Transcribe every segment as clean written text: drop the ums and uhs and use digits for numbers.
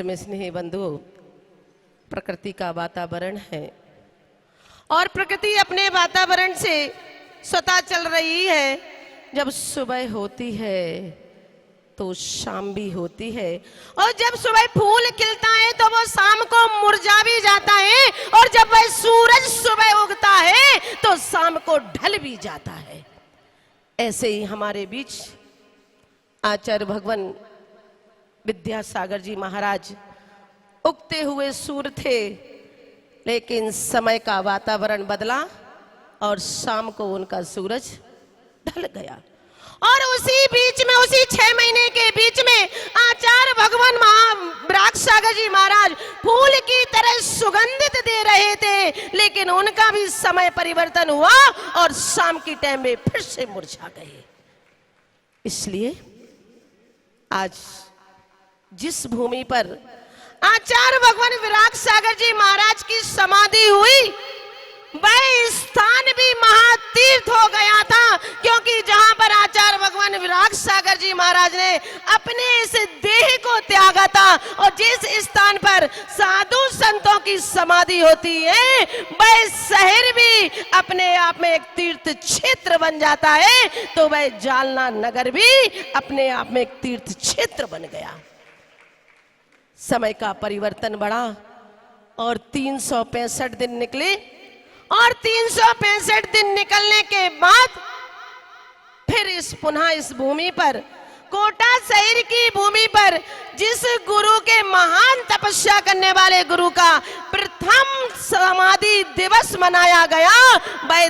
धर्म स्नेही बंधुओं, प्रकृति का वातावरण है और प्रकृति अपने वातावरण से स्वतः चल रही है। जब सुबह होती है तो शाम भी होती है, और जब सुबह फूल खिलता है तो वो शाम को मुरझा भी जाता है, और जब वह सूरज सुबह उगता है तो शाम को ढल भी जाता है। ऐसे ही हमारे बीच आचार्य भगवान विद्यासागर जी महाराज उगते हुए सूर्य थे, लेकिन समय का वातावरण बदला और शाम को उनका सूरज ढल गया। और उसी बीच में, उसी 6 महीने के बीच में आचार्य भगवान विरागसागर जी महाराज फूल की तरह सुगंधित दे रहे थे, लेकिन उनका भी समय परिवर्तन हुआ और शाम की टाइम में फिर से मुरझा गए। इसलिए आज जिस भूमि पर आचार्य भगवान विरागसागर जी महाराज की समाधि हुई, वह स्थान भी महातीर्थ हो गया था, क्योंकि जहां पर आचार्य भगवान विरागसागर जी महाराज ने अपने इस देह को त्यागा था, और जिस स्थान पर साधु संतों की समाधि होती है, वह शहर भी अपने आप में एक तीर्थ क्षेत्र बन जाता है। तो वह जालना नगर भी अपने आप में एक तीर्थ क्षेत्र बन गया। समय का परिवर्तन बढ़ा और 365 दिन निकले, और 365 दिन निकलने के बाद फिर पुनः इस भूमि पर, कोटा शहर की भूमि पर, जिस गुरु के महान तपस्या करने वाले गुरु का प्रथम समाधि दिवस मनाया गया, वह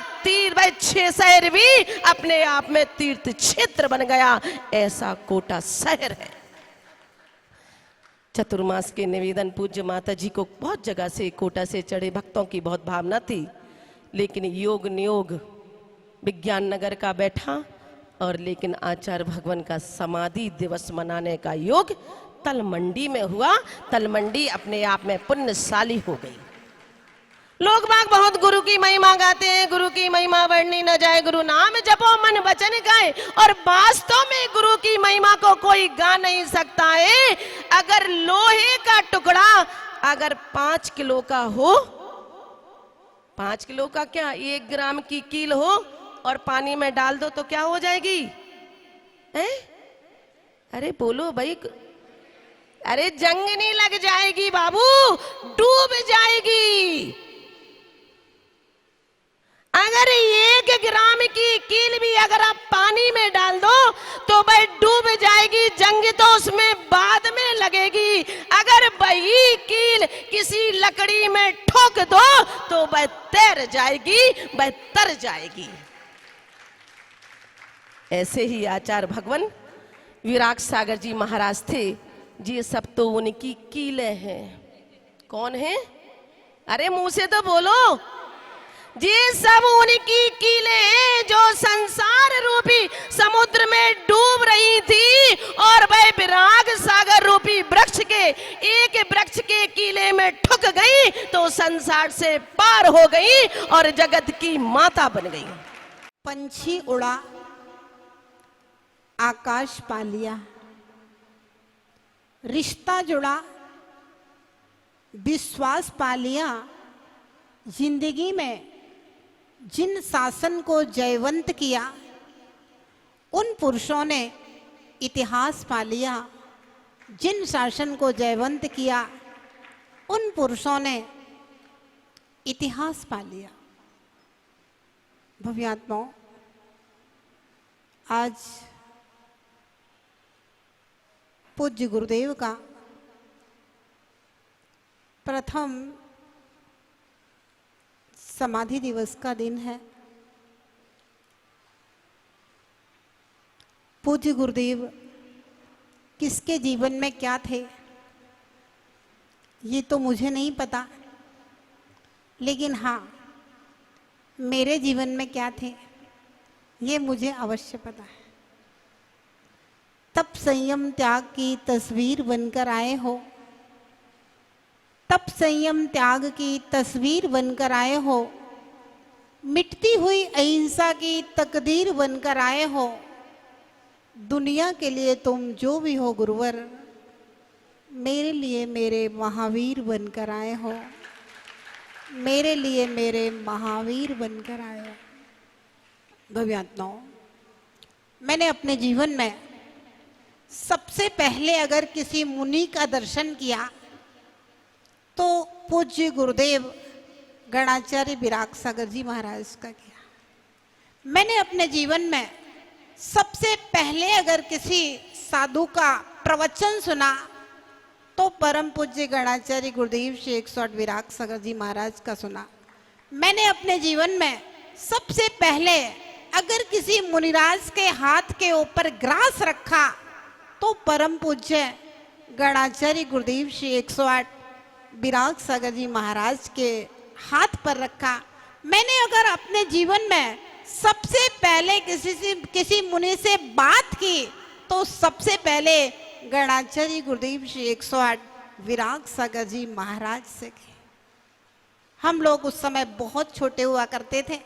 6 शहर भी अपने आप में तीर्थ क्षेत्र बन गया। ऐसा कोटा शहर है। चतुर्मास के निवेदन पूज्य माता जी को बहुत जगह से कोटा से चढ़े भक्तों की बहुत भावना थी, लेकिन योग नियोग विज्ञान नगर का बैठा, और लेकिन आचार्य भगवान का समाधि दिवस मनाने का योग तलमंडी में हुआ। तलमंडी अपने आप में पुण्यशाली हो गई। लोग बाग बहुत गुरु की महिमा गाते हैं, गुरु की महिमा वर्णनी न जाए, गुरु नाम जपो मन वचन गाए, और वास्तव में गुरु की महिमा को कोई गा नहीं सकता है। अगर लोहे का टुकड़ा अगर 5 किलो का हो, 5 किलो का क्या 1 ग्राम की कील हो, और पानी में डाल दो तो क्या हो जाएगी? अरे बोलो भाई, अरे जंग नहीं लग जाएगी बाबू, डूब जाएगी। अगर 1 ग्राम की कील भी अगर आप पानी में डाल दो तो वह डूब जाएगी, जंग तो उसमें बाद में लगेगी। अगर वही कील किसी लकड़ी में ठोक दो तो वह तैर जाएगी, वह तर जाएगी। ऐसे ही आचार्य भगवान विरागसागर जी महाराज थे। ये सब तो उनकी कीलें हैं। कौन है? अरे मुंह से तो बोलो। ये सब उनकी कीलें हैं जो संसार रूपी समुद्र में डूब रही थी, और वह विराग सागर रूपी वृक्ष के एक वृक्ष के कीले में ठुक गई तो संसार से पार हो गई और जगत की माता बन गई। पंछी उड़ा, आकाश पा लिया, रिश्ता जुड़ा, विश्वास पा लिया। जिंदगी में जिन शासन को जयवंत किया, उन पुरुषों ने इतिहास पा लिया। जिन शासन को जयवंत किया, उन पुरुषों ने इतिहास पा लिया। भव्यात्माओं, आज पूज्य गुरुदेव का प्रथम समाधि दिवस का दिन है। पूज्य गुरुदेव किसके जीवन में क्या थे ये तो मुझे नहीं पता, लेकिन हाँ, मेरे जीवन में क्या थे ये मुझे अवश्य पता है। तप संयम त्याग की तस्वीर बनकर आए हो, तप संयम त्याग की तस्वीर बनकर आए हो, मिटती हुई अहिंसा की तकदीर बनकर आए हो। दुनिया के लिए तुम जो भी हो गुरुवर, मेरे लिए मेरे महावीर बनकर आए हो, मेरे लिए मेरे महावीर बनकर आए हो। भव्यात्माओं, मैंने अपने जीवन में सबसे पहले अगर किसी मुनि का दर्शन किया तो पूज्य गुरुदेव गणाचार्य विराग सागर जी महाराज का किया। मैंने अपने जीवन में सबसे पहले अगर किसी साधु का प्रवचन सुना तो परम पूज्य गणाचार्य गुरुदेव श्री 108 विराग सागर जी महाराज का सुना। मैंने अपने जीवन में सबसे पहले अगर किसी मुनिराज के हाथ के ऊपर ग्रास रखा तो परम पूज्य गणाचार्य गुरुदेव श्री 108 विराग सागर जी महाराज के हाथ पर रखा। मैंने अगर अपने जीवन में सबसे पहले किसी मुनि से बात की तो सबसे पहले गणाचार्य गुरुदेव श्री 108 विराग सागर जी महाराज से की। हम लोग उस समय बहुत छोटे हुआ करते थे।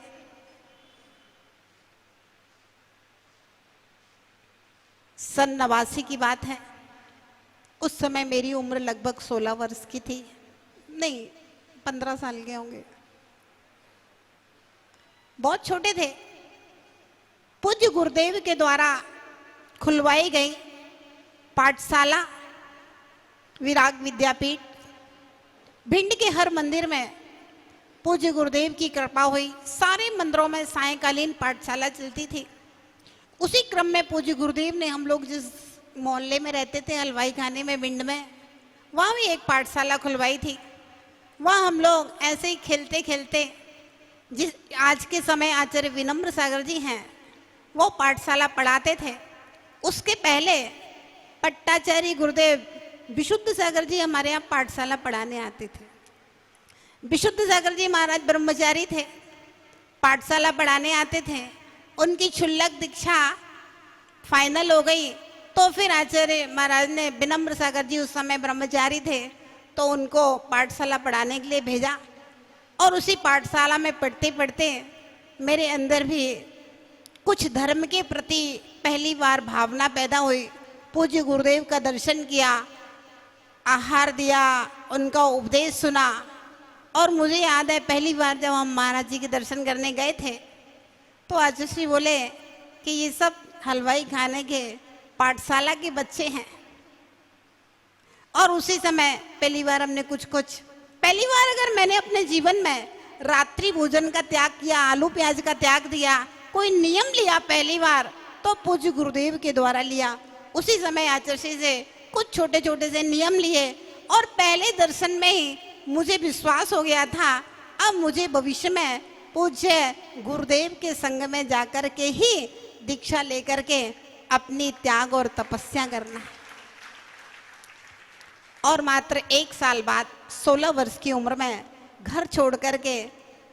सन 89 की बात है। उस समय मेरी उम्र लगभग 16 वर्ष की थी, नहीं 15 साल के होंगे, बहुत छोटे थे। पूज्य गुरुदेव के द्वारा खुलवाई गई पाठशाला विराग विद्यापीठ भिंड के हर मंदिर में पूज्य गुरुदेव की कृपा हुई। सारे मंदिरों में सायंकालीन पाठशाला चलती थी। उसी क्रम में पूज्य गुरुदेव ने, हम लोग जिस मोहल्ले में रहते थे हलवाई खाने में भिंड में, वहाँ भी एक पाठशाला खुलवाई थी। वहाँ हम लोग ऐसे ही खेलते खेलते, जिस आज के समय आचार्य विनम्र सागर जी हैं वो पाठशाला पढ़ाते थे। उसके पहले पट्टाचार्य गुरुदेव विशुद्ध सागर जी हमारे यहाँ पाठशाला पढ़ाने आते थे। विशुद्ध सागर जी महाराज ब्रह्मचारी थे, पाठशाला पढ़ाने आते थे। उनकी क्षुल्लक दीक्षा फाइनल हो गई तो फिर आचार्य महाराज ने, विनम्र सागर जी उस समय ब्रह्मचारी थे, तो उनको पाठशाला पढ़ाने के लिए भेजा। और उसी पाठशाला में पढ़ते पढ़ते मेरे अंदर भी कुछ धर्म के प्रति पहली बार भावना पैदा हुई। पूज्य गुरुदेव का दर्शन किया, आहार दिया, उनका उपदेश सुना। और मुझे याद है पहली बार जब हम महाराज जी के दर्शन करने गए थे तो आचार्य श्री बोले कि ये सब हलवाई खाने के पाठशाला के बच्चे हैं। और उसी समय पहली बार हमने पहली बार अगर मैंने अपने जीवन में रात्रि भोजन का त्याग किया, आलू प्याज का त्याग दिया, कोई नियम लिया पहली बार, तो पूज्य गुरुदेव के द्वारा लिया। उसी समय आचार्य श्री से कुछ छोटे छोटे से नियम लिए और पहले दर्शन में ही मुझे विश्वास हो गया था अब मुझे भविष्य में पूज्य गुरुदेव के संग में जाकर के ही दीक्षा लेकर के अपनी त्याग और तपस्या करना है। और मात्र 1 साल बाद 16 वर्ष की उम्र में घर छोड़ करके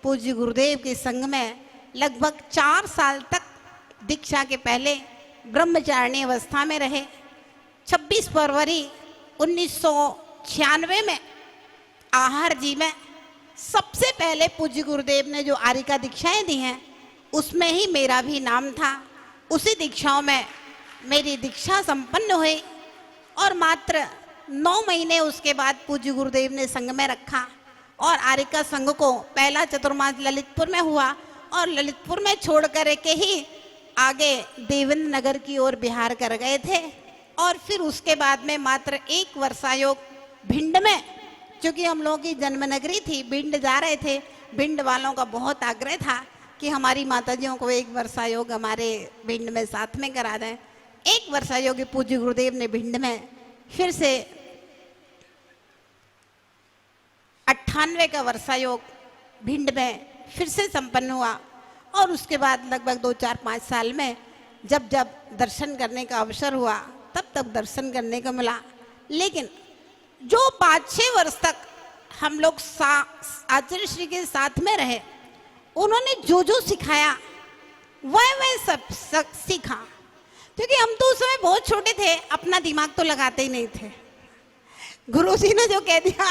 पूज्य गुरुदेव के संग में लगभग 4 साल तक दीक्षा के पहले ब्रह्मचारिणी अवस्था में रहे। 26 फरवरी 1996 में आहार जी में सबसे पहले पूज्य गुरुदेव ने जो आर्य का दीक्षाएं दी हैं उसमें ही मेरा भी नाम था। उसी दीक्षाओं में मेरी दीक्षा संपन्न हुई और मात्र 9 महीने उसके बाद पूज्य गुरुदेव ने संघ में रखा और आर्य का संघ को पहला चतुर्मास ललितपुर में हुआ और ललितपुर में छोड़ कर के ही आगे देवेंद्र नगर की ओर बिहार कर गए थे। और फिर उसके बाद में मात्र 1 वर्षायोग भिंड में, क्योंकि हम लोगों की जन्मनगरी थी, भिंड जा रहे थे। भिंड वालों का बहुत आग्रह था कि हमारी माताजियों को 1 वर्षायोग हमारे भिंड में साथ में करा दें। 1 वर्षायोग पूज्य गुरुदेव ने भिंड में फिर से 98 का वर्षायोग भिंड में फिर से संपन्न हुआ। और उसके बाद लगभग 2, 4, 5 साल में जब जब दर्शन करने का अवसर हुआ तब तब दर्शन करने को मिला। लेकिन जो 5-6 वर्ष तक हम लोग आचार्य श्री के साथ में रहे, उन्होंने जो जो सिखाया वह सब सीखा। क्योंकि हम तो उस समय बहुत छोटे थे, अपना दिमाग तो लगाते ही नहीं थे। गुरुजी ने जो कह दिया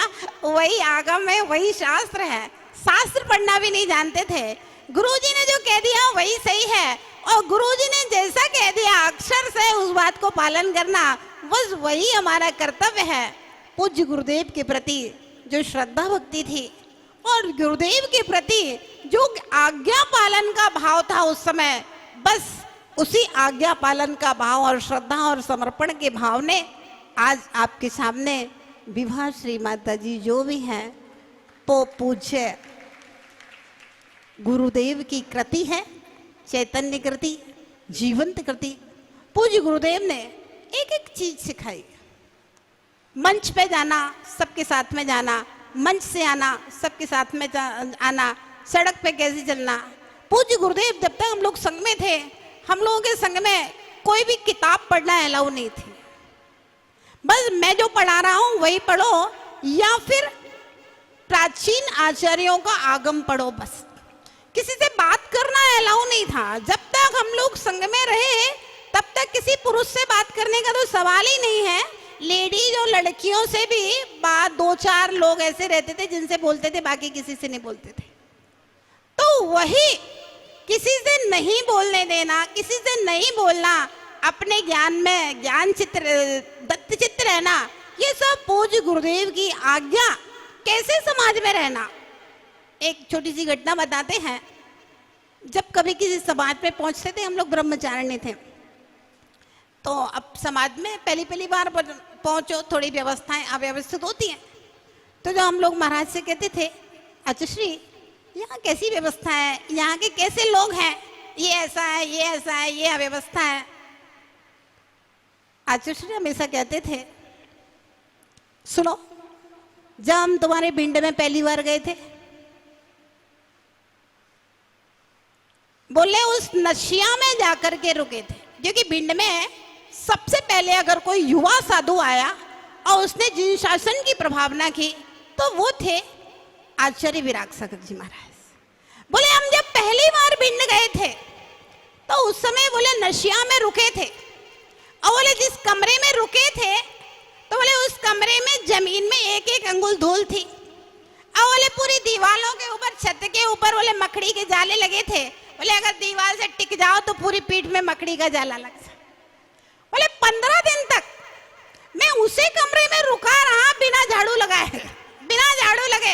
वही आगम है, वही शास्त्र है, शास्त्र पढ़ना भी नहीं जानते थे। गुरुजी ने जो कह दिया वही सही है और गुरुजी ने जैसा कह दिया अक्षर से उस बात को पालन करना बस वही हमारा कर्तव्य है। पूज्य गुरुदेव के प्रति जो श्रद्धा भक्ति थी और गुरुदेव के प्रति जो आज्ञा पालन का भाव था उस समय, बस उसी आज्ञा पालन का भाव और श्रद्धा और समर्पण के भाव ने आज आपके सामने विभा श्री माता जी जो भी हैं वो पूज्य गुरुदेव की कृति है, चैतन्य कृति, जीवंत कृति। पूज्य गुरुदेव ने एक एक चीज सिखाई। मंच पे जाना, सबके साथ में जाना, मंच से आना, सबके साथ में आना, सड़क पे कैसे चलना। पूज्य गुरुदेव जब तक हम लोग संग में थे, हम लोगों के संग में कोई भी किताब पढ़ना अलाउ नहीं थी। बस मैं जो पढ़ा रहा हूं वही पढ़ो या फिर प्राचीन आचार्यों का आगम पढ़ो, बस। किसी से बात करना अलाउ नहीं था। जब तक हम लोग संग में रहे तब तक किसी पुरुष से बात करने का तो सवाल ही नहीं है। लेडीज और लड़कियों से भी बात, 2-4 लोग ऐसे रहते थे जिनसे बोलते थे, बाकी किसी से नहीं बोलते थे। तो वही किसी से नहीं बोलने देना, किसी से नहीं बोलना, अपने ज्ञान में ज्ञान चित्र दत्त चित्र रहना, ये सब पूज्य गुरुदेव की आज्ञा। कैसे समाज में रहना, एक छोटी सी घटना बताते हैं। जब कभी किसी समाज में पहुंचते थे, हम लोग ब्रह्मचारिणी थे, तो अब समाज में पहली बार पहुंचो, थोड़ी व्यवस्थाएं अव्यवस्थित होती हैं। तो जो हम लोग महाराज से कहते थे, अच्छा श्री यहाँ कैसी व्यवस्था है, यहाँ के कैसे लोग हैं, ये ऐसा है, ये ऐसा है, ये अव्यवस्था है। आचार्य श्री हमेशा कहते थे, सुनो, जब हम तुम्हारे भिंड में पहली बार गए थे, बोले उस नशिया में जाकर के रुके थे, क्योंकि भिंड में सबसे पहले अगर कोई युवा साधु आया और उसने जिन शासन की प्रभावना की तो वो थे आचार्य विराग सागर जी महाराज। बोले हम जब पहली बार भिंड गए थे तो उस समय बोले नशिया में रुके थे, और बोले जिस कमरे में रुके थे तो बोले उस कमरे में जमीन में 1-1 अंगुल धूल थी, और बोले पूरी दीवारों के ऊपर, छत के ऊपर बोले मकड़ी के जाले लगे थे। बोले अगर दीवार से टिक जाओ तो पूरी पीठ में मकड़ी का जाला लग जाए। बोले 15 दिन तक मैं उसी कमरे में रुका रहा बिना झाड़ू लगाए, बिना झाड़ू लगे,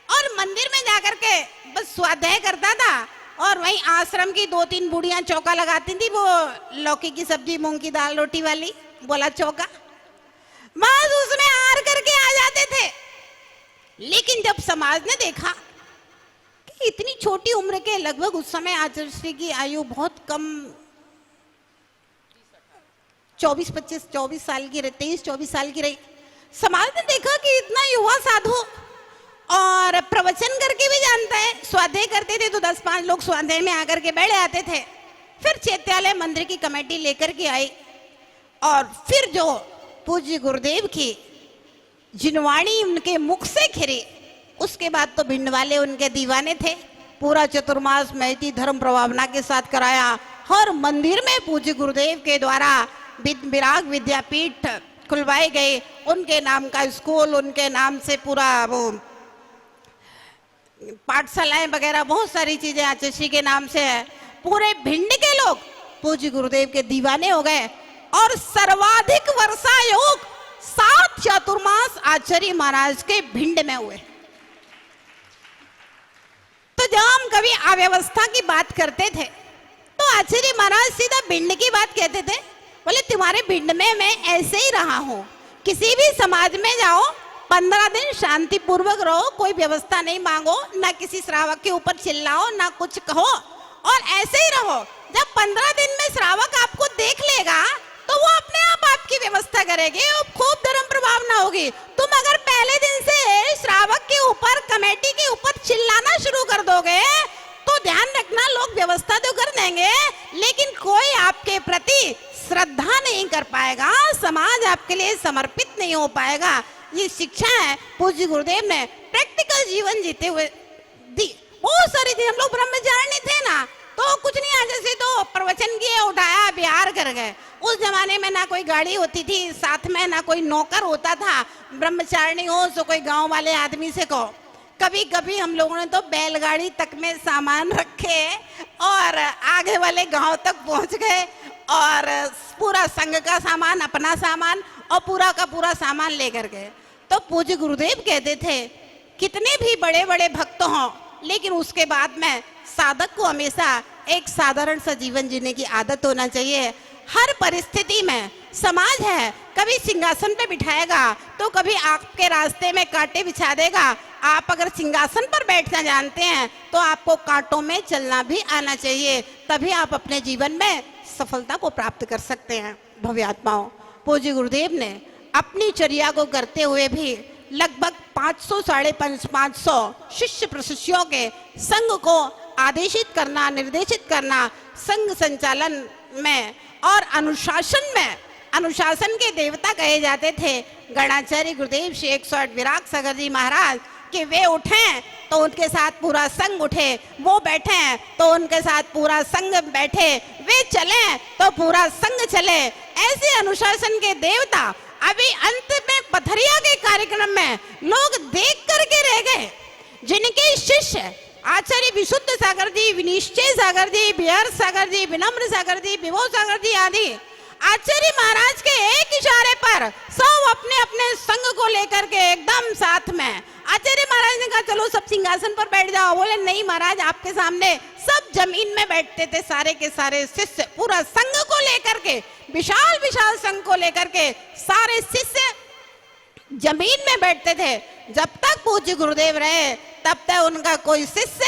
और मंदिर में जाकर के बस स्वाध्याय करता था। और वहीं आश्रम की 2-3 बूढ़ियां चौका लगाती थी, वो लौकी की सब्जी, मूंग की दाल, रोटी वाली, बोला चौका, बस उसमें हार करके आ जाते थे। लेकिन जब समाज ने देखा कि इतनी छोटी उम्र के, लगभग उस समय आचार्य श्री की आयु बहुत कम, 24 साल की रही, 23-24 साल की रही। समाज ने देखा कि इतना युवा साधु और प्रवचन करके भी जानता है। स्वाध्याय करते थे तो 10-5 लोग स्वाध्याय में आकर के बैठ जाते थे। फिर चैत्यालय मंदिर की कमेटी लेकर के आई, और फिर जो पूज्य गुरुदेव की जिनवाणी उनके मुख से खिरी, उसके बाद तो भिंड वाले उनके दीवाने थे। पूरा चतुर्मास महती धर्म प्रभावना के साथ कराया। हर मंदिर में पूज्य गुरुदेव के द्वारा विराग विद्यापीठ खुलवाए गए, उनके नाम का स्कूल, उनके नाम से पूरा वो पाठशालाएं वगैरह, बहुत सारी चीजें आचार्य श्री के नाम से है। पूरे भिंड के लोग पूज्य गुरुदेव के दीवाने हो गए, और सर्वाधिक वर्षा योग 7 चातुर्मास आचार्य महाराज के भिंड में हुए। तो जब हम कभी अव्यवस्था की बात करते थे तो आचार्य महाराज सीधा भिंड की बात कहते थे। बोले तुम्हारे भिंड में मैं ऐसे ही रहा हूं, किसी भी समाज में जाओ 15 दिन शांति पूर्वक रहो, कोई व्यवस्था नहीं मांगो, ना किसी श्रावक के ऊपर चिल्लाओ, ना कुछ कहो, और ऐसे ही रहो। जब 15 दिन में श्रावक आपको देख लेगा तो वो अपने आप आपकी व्यवस्था करेगी, खूब धर्म प्रभावना होगी। तुम अगर पहले दिन से श्रावक के ऊपर, कमेटी के ऊपर चिल्लाना शुरू कर दोगे तो ध्यान रखना, लोग व्यवस्था तो कर देंगे लेकिन कोई आपके प्रति श्रद्धा नहीं कर पाएगा, समाज आपके लिए समर्पित नहीं हो पाएगा। ये शिक्षा है पूज्य गुरुदेव ने प्रैक्टिकल जीवन जीते हुए दी। बहुत सारी चीज, हम लोग ब्रह्मचारिणी थे ना, तो कुछ नहीं, आज से तो प्रवचन किए, उठाया, बिहार कर गए। उस जमाने में ना कोई गाड़ी होती थी साथ में, ना कोई नौकर होता था। ब्रह्मचारिणी हो तो कोई गांव वाले आदमी से कहो। कभी कभी हम लोगों ने तो बैलगाड़ी तक में सामान रखे और आगे वाले गांव तक पहुंच गए, और पूरा संघ का सामान, अपना सामान, और पूरा का पूरा सामान लेकर गए। तो पूज्य गुरुदेव कहते थे कितने भी बड़े बड़े भक्त हों, लेकिन उसके बाद में साधक को हमेशा एक साधारण सा जीवन जीने की आदत होना चाहिए। हर परिस्थिति में समाज है, कभी सिंहासन पे बिठाएगा तो कभी आपके रास्ते में कांटे बिछा देगा। आप अगर सिंहासन पर बैठना जानते हैं तो आपको कांटों में चलना भी आना चाहिए, तभी आप अपने जीवन में सफलता को प्राप्त कर सकते हैं। भव्यात्माओं, पूज्य गुरुदेव ने अपनी चर्या को करते हुए भी लगभग 500 साढ़े 500 शिष्य प्रशिष्यों के संघ को आदेशित करना, निर्देशित करना, संघ संचालन में और अनुशासन में, अनुशासन के देवता कहे जाते थे गणाचार्य गुरुदेव श्री 108 विराग सागर जी महाराज, कि वे उठें तो उनके साथ पूरा संघ उठे, वो बैठे तो उनके साथ पूरा संघ बैठे, वे चलें तो पूरा संघ चले। ऐसे अनुशासन के देवता अभी अंत में पथरिया के कार्यक्रम में लोग देख करके रह गए, जिनके शिष्य आचार्य विशुद्ध सागर जी, विनिश्चय सागर जी, बिहार सागर जी, विनम्र सागर जी, विभो सागर जी आदि आचार्य महाराज के एक इशारे पर सब अपने अपने संघ को लेकर के एकदम साथ में। आचार्य महाराज ने कहा चलो सब सिंहासन पर बैठ जाओ, बोले नहीं महाराज आपके सामने। सब जमीन में बैठते थे, सारे के सारे शिष्य पूरा संघ को लेकर के, विशाल विशाल संघ को लेकर के सारे शिष्य जमीन में बैठते थे। जब तक पूज्य गुरुदेव रहे तब तक उनका कोई शिष्य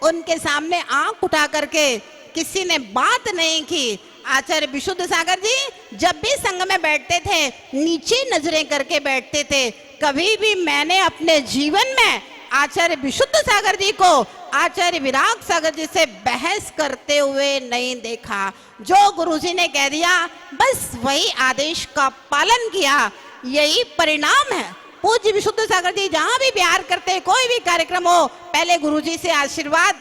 उनके सामने आंख उठा करके किसी ने बात नहीं की। आचार्य विशुद्ध सागर जी जब भी संघ में बैठते थे नीचे नजरें करके बैठते थे। कभी भी मैंने अपने जीवन में आचार्य विशुद्ध सागर जी को आचार्य विराग सागर जी से बहस करते हुए नहीं देखा। जो गुरुजी ने कह दिया बस वही आदेश का पालन किया, यही परिणाम है। पूज्य विशुद्ध सागर जी जहां भी बिहार करते, कोई भी कार्यक्रम हो, पहले गुरुजी से आशीर्वाद,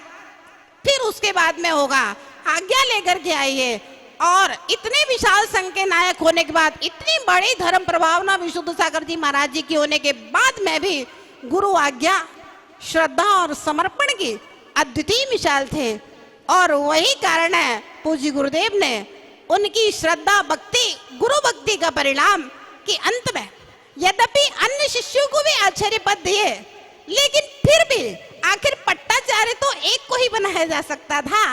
फिर उसके बाद में होगा, आज्ञा लेकर के आइए। और इतने विशाल संघ के नायक होने के बाद, इतनी बड़ी धर्म प्रभावना विशुद्ध सागर जी महाराज जी की होने के बाद में भी गुरु आज्ञा, श्रद्धा और समर्पण की अद्वितीय मिसाल थे। और वही कारण है पूज्य गुरुदेव ने उनकी श्रद्धा भक्ति, गुरु भक्ति का परिणाम कि अंत में यद्यपि अन्य शिष्यों को भी आचार्य पद दिए, लेकिन फिर भी आखिर पट्टाचार्य तो एक को ही बनाया जा सकता था।